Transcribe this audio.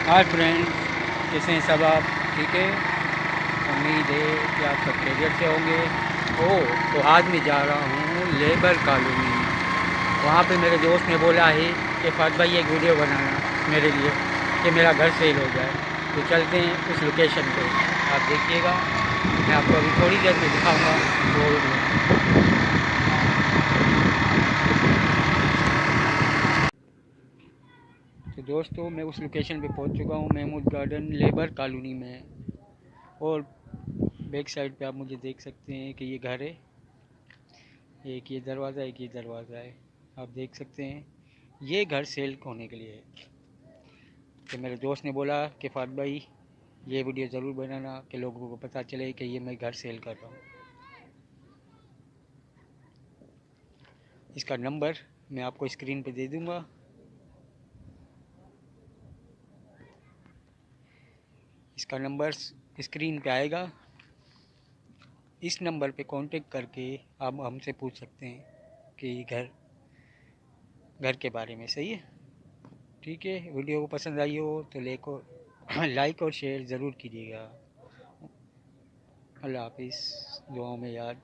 Hi friends, कैसे हैं सब आप? ठीक है। उम्मीद है कि आप सब खैरियत से होंगे। तो आज मैं जा रहा हूँ लेबर कॉलोनी। वहाँ पे मेरे दोस्त ने बोला है कि फात भाई एक वीडियो बनाना मेरे लिए, कि मेरा घर सेल हो जाए। तो चलते हैं उस लोकेशन पे, आप देखिएगा। मैं आपको अभी थोड़ी देर में दिखाऊंगा वो वीडियो। तो दोस्तों, मैं उस लोकेशन पे पहुँच चुका हूँ, महमूद गार्डन लेबर कॉलोनी में। और बैक साइड पे आप मुझे देख सकते हैं कि ये घर है। एक ये दरवाज़ा, एक ये दरवाज़ा है, आप देख सकते हैं। ये घर सेल होने के लिए है। तो मेरे दोस्त ने बोला कि फात भाई ये वीडियो ज़रूर बनाना कि लोगों को पता चले कि ये मैं घर सेल कर रहा हूँ। इसका नंबर मैं आपको स्क्रीन पे दे दूँगा। इसका नंबर स्क्रीन पे आएगा। इस नंबर पे कांटेक्ट करके आप हमसे पूछ सकते हैं कि घर घर के बारे में। सही है? ठीक है। वीडियो को पसंद आई हो तो लाइक और शेयर ज़रूर कीजिएगा। अल्लाह हाफिज़। दुआओं में याद।